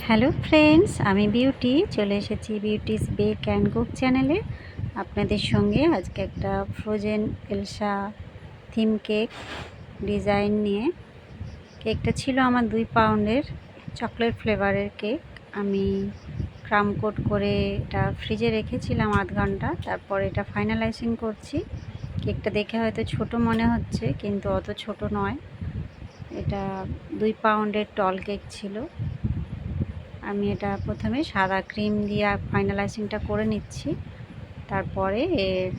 Hello friends, আমি beauty চলে এসেছি বিউটিস বেক অ্যান্ড কুক চ্যানেলে আপনাদের সঙ্গে আজকে একটা frozen Elsa theme cake design নিয়ে। কেকটা ছিল আমার 2 পাউন্ডের চকলেট ফ্লেভারের কেক। আমি ক্রাম কোট করে এটা ফ্রিজে রেখেছিলাম আধ ঘন্টা, তারপর এটা ফাইনালাইজিং করছি। কেকটা দেখে হয়তো ছোট মনে হচ্ছে, কিন্তু অত ছোট নয়। এটা 2 পাউন্ডের টল কেক ছিল। আমি এটা প্রথমে সাদা ক্রিম দিয়ে ফাইনালাইজিংটা করে নিচ্ছি, তারপরে এর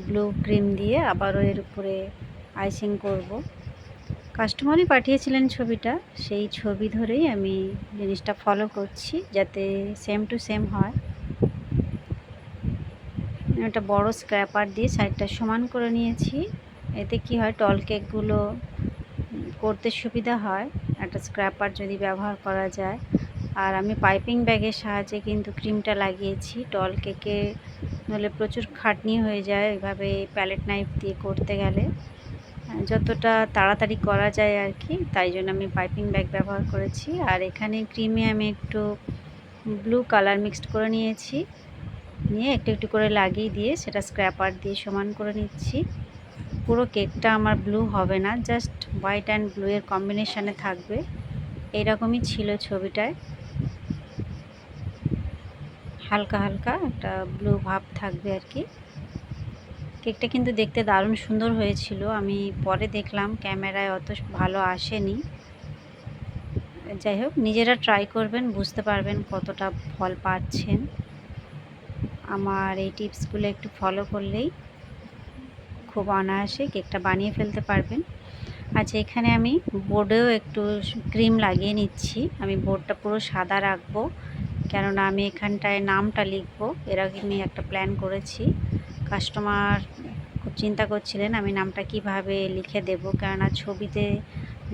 ব্লু ক্রিম দিয়ে আবারও এর উপরে আইসিং করব। কাস্টমারই পাঠিয়েছিলেন ছবিটা, সেই ছবি ধরেই আমি জিনিসটা ফলো করছি যাতে সেম টু সেম হয়। একটা বড় স্ক্র্যাপার দিয়ে সাইডটা সমান করে নিয়েছি। এতে কি হয়, টল কেকগুলো করতে সুবিধা হয় একটা স্ক্র্যাপার যদি ব্যবহার করা যায়। আর আমি পাইপিং ব্যাগের সাহায্যে কিন্তু ক্রিমটা লাগিয়েছি। টল কেকে নইলে প্রচুর খাটনি হয়ে যায় এভাবে প্যালেট নাইফ দিয়ে করতে গেলে। যতটা তাড়াতাড়ি করা যায় আর কি, তাই জন্য আমি পাইপিং ব্যাগ ব্যবহার করেছি। আর এখানে ক্রিমে আমি একটু ব্লু কালার মিক্সড করে নিয়েছি, নিয়ে একটু একটু করে লাগিয়ে দিয়ে সেটা স্ক্র্যাপার দিয়ে সমান করে নিচ্ছি। পুরো কেকটা আমার ব্লু হবে না, জাস্ট হোয়াইট অ্যান্ড ব্লু এর কম্বিনেশানে থাকবে। এইরকমই ছিল ছবিটায়, হালকা হালকা একটা ব্লু ভাব থাকবে আর কি। কেকটা কিন্তু দেখতে দারুণ সুন্দর হয়েছিল। আমি পরে দেখলাম ক্যামেরায় অত ভালো আসেনি। যাই হোক, নিজেরা ট্রাই করবেন, বুঝতে পারবেন কতটা ফল পাচ্ছেন। আমার এই টিপসগুলো একটু ফলো করলেই খুব অনায়াসে কেকটা বানিয়ে ফেলতে পারবেন। আচ্ছা, এখানে আমি বোর্ডেও একটু ক্রিম লাগিয়ে নিচ্ছি। আমি বোর্ডটা পুরো সাদা রাখবো, কেননা আমি এখানটায় নামটা লিখবো। এর আগে আমি একটা প্ল্যান করেছি। কাস্টমার খুব চিন্তা করছিলেন আমি নামটা কিভাবে লিখে দেব, কেননা ছবিতে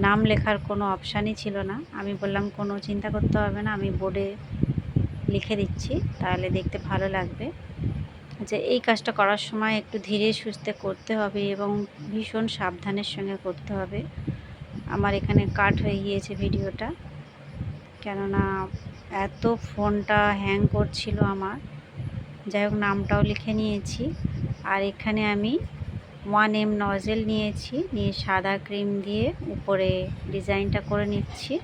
নাম লেখার কোনো অপশানই ছিল না। আমি বললাম কোনো চিন্তা করতে হবে না, আমি বোর্ডে লিখে দিচ্ছি, তাহলে দেখতে ভালো লাগবে। যে এই কাজটা করার সময় একটু ধীরে সুস্থে করতে হবে এবং ভীষণ সাবধানের সঙ্গে করতে হবে। আমার এখানে কাট হয়ে গিয়েছে ভিডিওটা, কেননা এত ফোনটা হ্যাং করছিল আমার। যাই হোক, নামটাও লিখে নিয়েছি। আর এখানে আমি 1M নজেল নিয়েছি, নিয়ে সাদা ক্রিম দিয়ে উপরে ডিজাইনটা করে নিচ্ছি।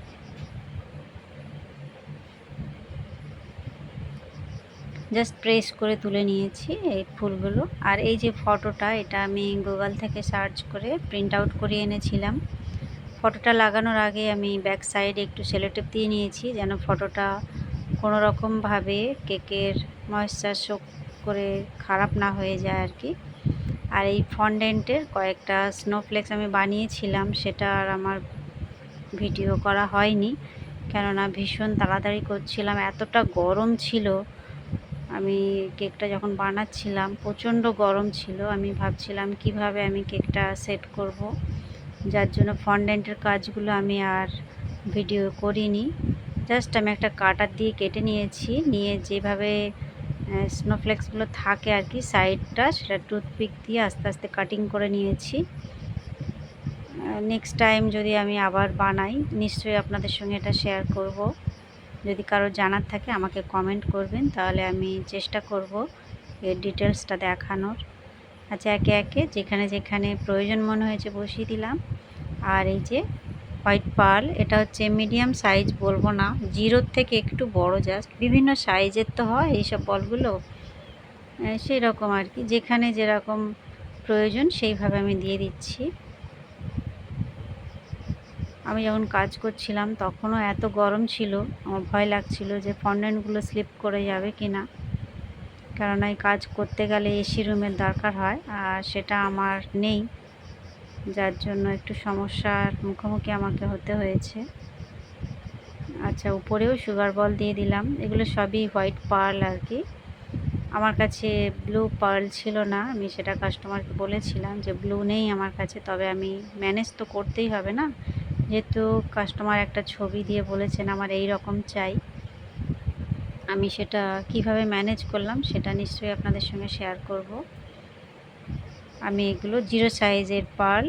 জাস্ট প্রেস করে তুলে নিয়েছি এই ফুলগুলো। আর এই যে ফটোটা, এটা আমি গুগল থেকে সার্চ করে প্রিন্ট আউট করিয়ে এনেছিলাম। ফটোটা লাগানোর আগে আমি ব্যাক সাইডে একটু সেলোটেপ দিয়ে নিয়েছি, যেন ফটোটা কোনো রকমভাবে কেকের ময়েশ্চার শোক করে খারাপ না হয়ে যায় আর কি। আর এই ফন্ডেন্টের কয়েকটা স্নোফ্লেক্স আমি বানিয়েছিলাম, সেটা আর আমার ভিডিও করা হয়নি, কেননা ভীষণ তাড়াতাড়ি করছিলাম, এতটা গরম ছিল। আমি কেকটা যখন বানাচ্ছিলাম প্রচণ্ড গরম ছিল। আমি ভাবছিলাম কিভাবে আমি কেকটা সেট করব, যার জন্য ফন্ডেন্টের কাজগুলো আমি আর ভিডিও করিনি। জাস্ট আমি একটা কাটার দিয়ে কেটে নিয়েছি, নিয়ে যেভাবে স্নোফ্লেক্সগুলো থাকে আর কি সাইডটা, সেটা টুথপিক দিয়ে আস্তে আস্তে কাটিং করে নিয়েছি। নেক্সট টাইম যদি আমি আবার বানাই, নিশ্চয়ই আপনাদের সঙ্গে এটা শেয়ার করব। যদি কারো জানার থাকে আমাকে কমেন্ট করবেন, তাহলে আমি চেষ্টা করব এর ডিটেলসটা দেখানোর। আচ্ছা, একে একে যেখানে যেখানে প্রয়োজন মনে হয়েছে বসিয়ে দিলাম। আর এই যে হোয়াইট পার্ল, এটা হচ্ছে মিডিয়াম সাইজ, বলবো না, 0 থেকে একটু বড়, জাস্ট বিভিন্ন সাইজের তো হয় এইসব বলগুলো, সেই রকম আর কি, যেখানে যেরকম প্রয়োজন সেইভাবে আমি দিয়ে দিচ্ছি। আমি যখন কাজ করছিলাম তখনও এত গরম ছিল, আমার ভয় লাগছিল যে ফন্ডেন্টগুলো স্লিপ করে যাবে কি না, কেননা এই কাজ করতে গেলে এসি রুমের দরকার হয়, আর সেটা আমার নেই, যার জন্য একটু সমস্যার মুখোমুখি আমাকে হতে হয়েছে। আচ্ছা, উপরেও সুগার বল দিয়ে দিলাম। এগুলো সবই হোয়াইট পার্ল আর কি। আমার কাছে ব্লু পার্ল ছিল না, আমি সেটা কাস্টমারকে বলেছিলাম যে ব্লু নেই আমার কাছে, তবে আমি ম্যানেজ তো করতেই হবে না, যেহেতু কাস্টমার একটা ছবি দিয়ে বলেছেন আমার এই রকম চাই। আমি সেটা কিভাবে ম্যানেজ করলাম সেটা নিশ্চয়ই আপনাদের সঙ্গে শেয়ার করব। আমি এগুলো 0 সাইজের পার্ল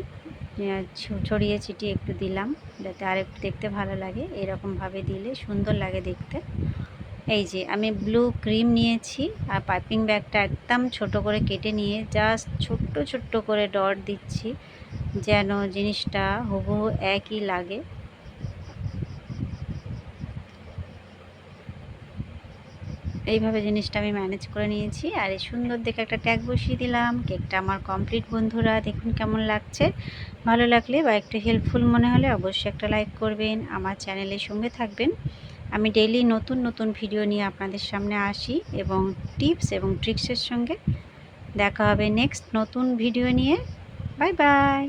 ছড়িয়ে ছিটিয়ে একটু দিলাম। যাতে আরেকটু দেখতে ভালো লাগে। এরকমভাবে দিলে সুন্দর লাগে দেখতে। এই যে আমি ব্লু ক্রিম নিয়েছি আর পাইপিং ব্যাগটা একদম ছোট করে কেটে নিয়ে জাস্ট ছোট্ট ছোট্ট করে ডট দিচ্ছি, যেন জিনিসটা হুবহু একই লাগে। এইভাবে জিনিসটা আমি ম্যানেজ করে নিয়েছি আর এই সুন্দর দেখে একটা ট্যাগ বসিয়ে দিলাম। কেকটা আমার কমপ্লিট বন্ধুরা, দেখুন কেমন লাগছে। ভালো লাগলে বা একটু হেল্পফুল মনে হলে অবশ্যই একটা লাইক করবেন, আমার চ্যানেলের সঙ্গে থাকবেন। আমি ডেইলি নতুন নতুন ভিডিও নিয়ে আপনাদের সামনে আসি এবং টিপস এবং ট্রিক্সের সঙ্গে। দেখা হবে নেক্সট নতুন ভিডিও নিয়ে। Bye bye.